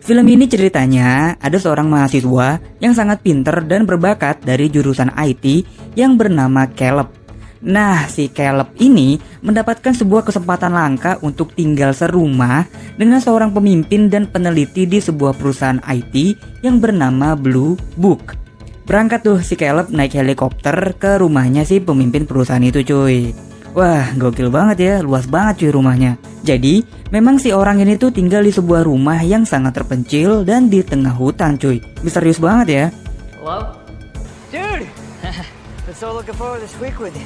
Film ini ceritanya ada seorang mahasiswa yang sangat pinter dan berbakat dari jurusan IT yang bernama Caleb. Nah, si Caleb ini mendapatkan sebuah kesempatan langka untuk tinggal serumah dengan seorang pemimpin dan peneliti di sebuah perusahaan IT yang bernama Blue Book. Berangkat tuh si Caleb naik helikopter ke rumahnya si pemimpin perusahaan itu cuy. Wah, gokil banget ya, luas banget cuy rumahnya. Jadi, memang si orang ini tuh tinggal di sebuah rumah yang sangat terpencil dan di tengah hutan cuy. Misterius banget ya. Hello? Dude! Been so looking forward to this week with you.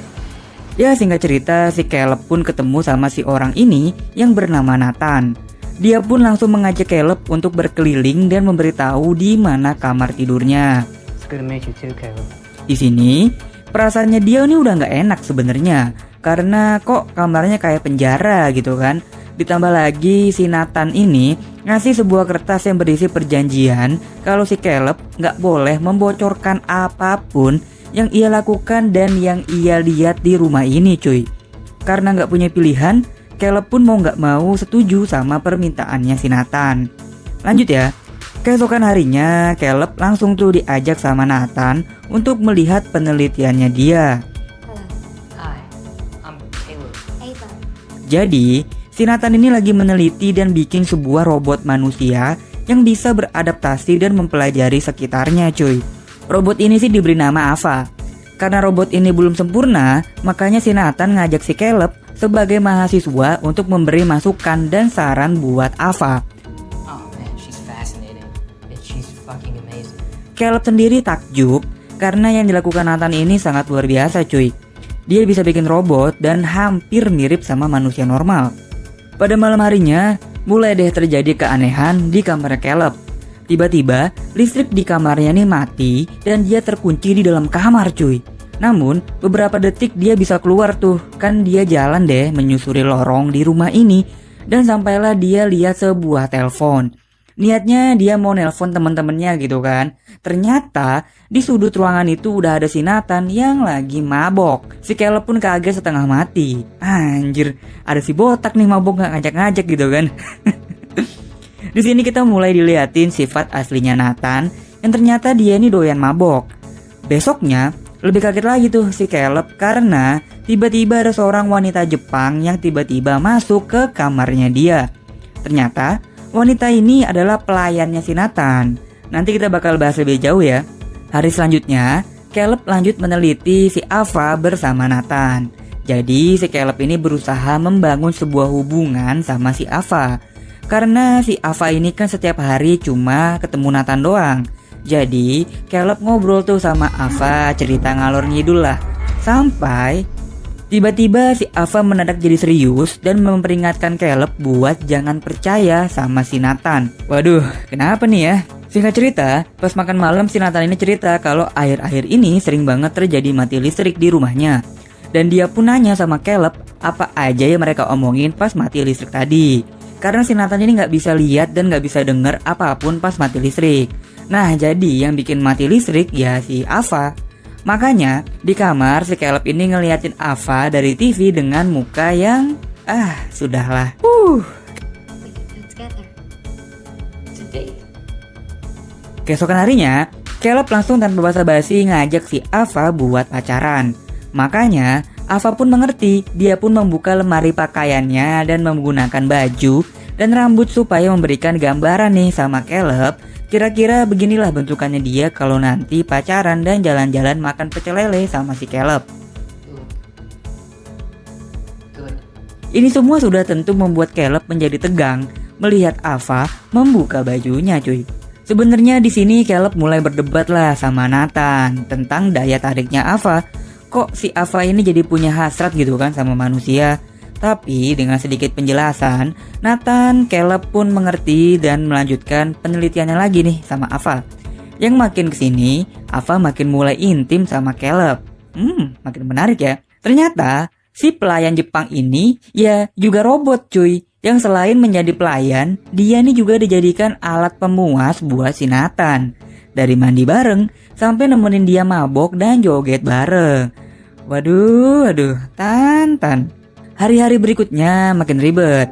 Ya singkat cerita, si Caleb pun ketemu sama si orang ini yang bernama Nathan. Dia pun langsung mengajak Caleb untuk berkeliling dan memberitahu di mana kamar tidurnya. It's good to meet you too, Caleb. Di sini, perasaannya dia ini udah nggak enak sebenarnya. Karena kok kamarnya kayak penjara gitu kan. Ditambah lagi si Nathan ini ngasih sebuah kertas yang berisi perjanjian kalau si Caleb nggak boleh membocorkan apapun yang ia lakukan dan yang ia lihat di rumah ini cuy. Karena nggak punya pilihan, Caleb pun mau nggak mau setuju sama permintaannya si Nathan. Lanjut ya. Keesokan harinya Caleb langsung tuh diajak sama Nathan untuk melihat penelitiannya dia. Jadi, si Nathan ini lagi meneliti dan bikin sebuah robot manusia yang bisa beradaptasi dan mempelajari sekitarnya cuy. Robot ini sih diberi nama Ava. Karena robot ini belum sempurna, makanya si Nathan ngajak si Caleb sebagai mahasiswa untuk memberi masukan dan saran buat Ava. Oh man, she's fascinating. And she's fucking amazing. Caleb sendiri takjub karena yang dilakukan Nathan ini sangat luar biasa cuy. Dia bisa bikin robot dan hampir mirip sama manusia normal. Pada malam harinya, mulai deh terjadi keanehan di kamar Caleb. Tiba-tiba, listrik di kamarnya nih mati dan dia terkunci di dalam kamar cuy. Namun, beberapa detik dia bisa keluar tuh. Kan dia jalan deh menyusuri lorong di rumah ini. Dan sampailah dia lihat sebuah telepon. Niatnya dia mau nelpon teman-temannya gitu kan. Ternyata di sudut ruangan itu udah ada si Nathan yang lagi mabok. Si Caleb pun kaget setengah mati. Anjir, ada si botak nih mabok gak ngajak-ngajak gitu kan. Di sini kita mulai diliatin sifat aslinya Nathan yang ternyata dia ini doyan mabok. Besoknya lebih kaget lagi tuh si Caleb karena tiba-tiba ada seorang wanita Jepang yang tiba-tiba masuk ke kamarnya dia. Ternyata wanita ini adalah pelayannya si Nathan. Nanti kita bakal bahas lebih jauh ya. Hari selanjutnya, Caleb lanjut meneliti si Ava bersama Nathan. Jadi si Caleb ini berusaha membangun sebuah hubungan sama si Ava. Karena si Ava ini kan setiap hari cuma ketemu Nathan doang. Jadi Caleb ngobrol tuh sama Ava, cerita ngalor ngidul lah. Sampai tiba-tiba si Ava mendadak jadi serius dan memperingatkan Caleb buat jangan percaya sama si Nathan. Waduh, kenapa nih ya? Singkat cerita, pas makan malam si Nathan ini cerita kalau akhir-akhir ini sering banget terjadi mati listrik di rumahnya. Dan dia pun nanya sama Caleb apa aja yang mereka omongin pas mati listrik tadi. Karena si Nathan ini gak bisa lihat dan gak bisa denger apapun pas mati listrik. Nah jadi yang bikin mati listrik ya si Ava. Makanya di kamar si Caleb ini ngeliatin Ava dari TV dengan muka yang sudahlah. Keesokan harinya, Caleb langsung tanpa basa-basi ngajak si Ava buat pacaran. Makanya, Ava pun mengerti, dia pun membuka lemari pakaiannya dan menggunakan baju dan rambut supaya memberikan gambaran nih sama Caleb. Kira-kira beginilah bentukannya dia kalau nanti pacaran dan jalan-jalan makan pecel lele sama si Caleb. Ini semua sudah tentu membuat Caleb menjadi tegang melihat Ava membuka bajunya cuy. Sebenarnya di sini Caleb mulai berdebat lah sama Nathan tentang daya tariknya Ava. Kok si Ava ini jadi punya hasrat gitu kan sama manusia? Tapi dengan sedikit penjelasan, Nathan, Caleb pun mengerti dan melanjutkan penelitiannya lagi nih sama Ava. Yang makin kesini, Ava makin mulai intim sama Caleb. Makin menarik ya. Ternyata si pelayan Jepang ini ya juga robot cuy. Yang selain menjadi pelayan, dia nih juga dijadikan alat pemuas buat si Nathan. Dari mandi bareng, sampai nemenin dia mabok dan joget bareng. Waduh, Tan. Hari-hari berikutnya makin ribet.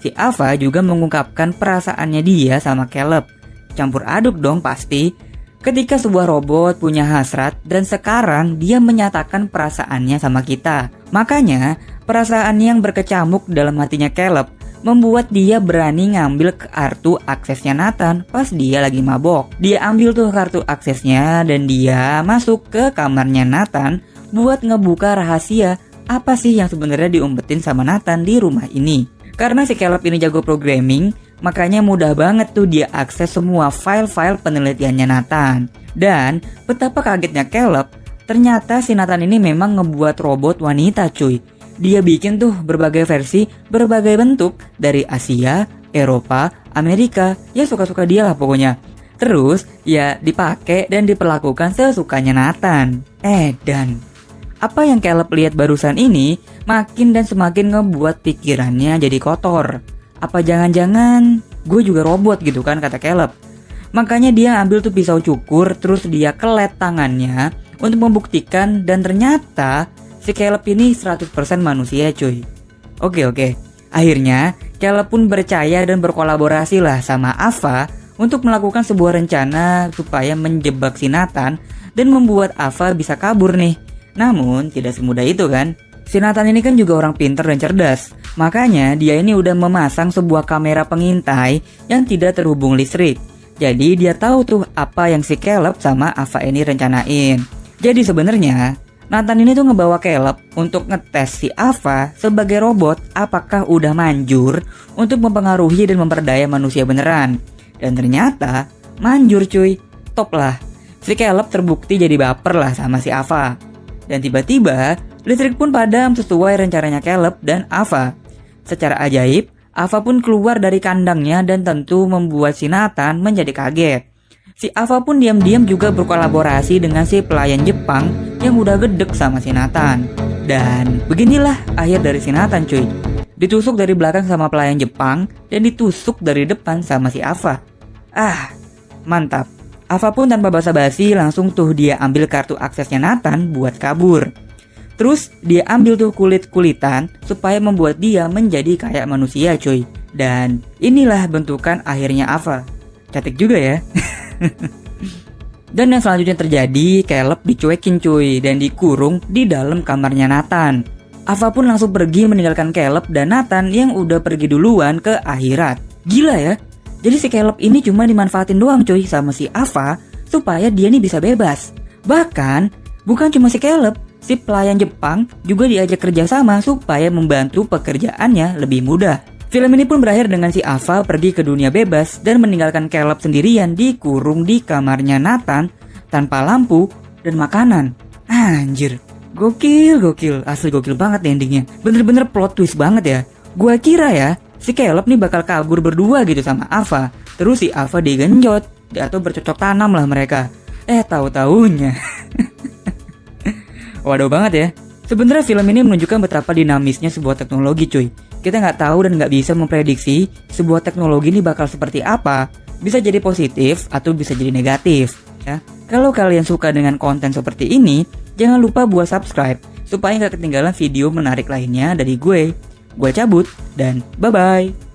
si Ava juga mengungkapkan perasaannya dia sama Caleb. Campur aduk dong pasti. Ketika sebuah robot punya hasrat dan sekarang dia menyatakan perasaannya sama kita. Makanya perasaan yang berkecamuk dalam hatinya Caleb membuat dia berani ngambil kartu aksesnya Nathan pas dia lagi mabok. Dia ambil tuh kartu aksesnya dan dia masuk ke kamarnya Nathan buat ngebuka rahasia apa sih yang sebenarnya diumpetin sama Nathan di rumah ini. Karena si Caleb ini jago programming, makanya mudah banget tuh dia akses semua file-file penelitiannya Nathan. Dan betapa kagetnya Caleb, ternyata si Nathan ini memang ngebuat robot wanita cuy. Dia bikin tuh berbagai versi, berbagai bentuk dari Asia, Eropa, Amerika, ya suka-suka dia lah pokoknya. Terus ya dipakai dan diperlakukan sesukanya Nathan. Dan apa yang Caleb lihat barusan ini makin dan semakin ngebuat pikirannya jadi kotor. Apa jangan-jangan gue juga robot gitu kan, kata Caleb. Makanya dia ambil tuh pisau cukur, terus dia kelet tangannya untuk membuktikan, dan ternyata si Caleb ini 100% manusia cuy. Oke. Akhirnya Caleb pun percaya dan berkolaborasi lah sama Ava untuk melakukan sebuah rencana supaya menjebak si Nathan dan membuat Ava bisa kabur nih. Namun tidak semudah itu kan. Si Nathan ini kan juga orang pintar dan cerdas. Makanya dia ini udah memasang sebuah kamera pengintai yang tidak terhubung listrik. Jadi dia tahu tuh apa yang si Caleb sama Ava ini rencanain. Jadi sebenarnya Nathan ini tuh ngebawa Caleb untuk ngetes si Ava sebagai robot apakah udah manjur untuk mempengaruhi dan memperdaya manusia beneran. Dan ternyata manjur cuy. Top lah. Si Caleb terbukti jadi baper lah sama si Ava. Dan tiba-tiba listrik pun padam sesuai rencananya Caleb dan Ava. Secara ajaib, Ava pun keluar dari kandangnya dan tentu membuat si Nathan menjadi kaget. Si Ava pun diam-diam juga berkolaborasi dengan si pelayan Jepang yang udah gedek sama si Nathan. Dan beginilah akhir dari si Nathan cuy. Ditusuk dari belakang sama pelayan Jepang dan ditusuk dari depan sama si Ava. Mantap. Ava pun tanpa basa-basi langsung tuh dia ambil kartu aksesnya Nathan buat kabur. Terus dia ambil tuh kulit-kulitan supaya membuat dia menjadi kayak manusia cuy. Dan inilah bentukan akhirnya Ava. Cantik juga ya. Dan yang selanjutnya terjadi, Caleb dicuekin cuy dan dikurung di dalam kamarnya Nathan. Ava pun langsung pergi meninggalkan Caleb dan Nathan yang udah pergi duluan ke akhirat. Gila ya. Jadi si Caleb ini cuma dimanfaatin doang cuy sama si Ava supaya dia nih bisa bebas. Bahkan bukan cuma si Caleb, si pelayan Jepang juga diajak kerjasama supaya membantu pekerjaannya lebih mudah. Film ini pun berakhir dengan si Ava pergi ke dunia bebas dan meninggalkan Caleb sendirian dikurung di kamarnya Nathan tanpa lampu dan makanan. Anjir, gokil, asli gokil banget endingnya. Bener-bener plot twist banget ya. Gua kira ya si Caleb nih bakal kabur berdua gitu sama Ava. Terus si Ava digenjot atau bercocok tanam lah mereka. Tahu-taunya. Waduh banget ya. Sebenarnya film ini menunjukkan betapa dinamisnya sebuah teknologi cuy. Kita nggak tahu dan nggak bisa memprediksi sebuah teknologi ini bakal seperti apa. Bisa jadi positif atau bisa jadi negatif. Ya. Kalau kalian suka dengan konten seperti ini, jangan lupa buat subscribe supaya nggak ketinggalan video menarik lainnya dari gue. Gue cabut dan bye-bye.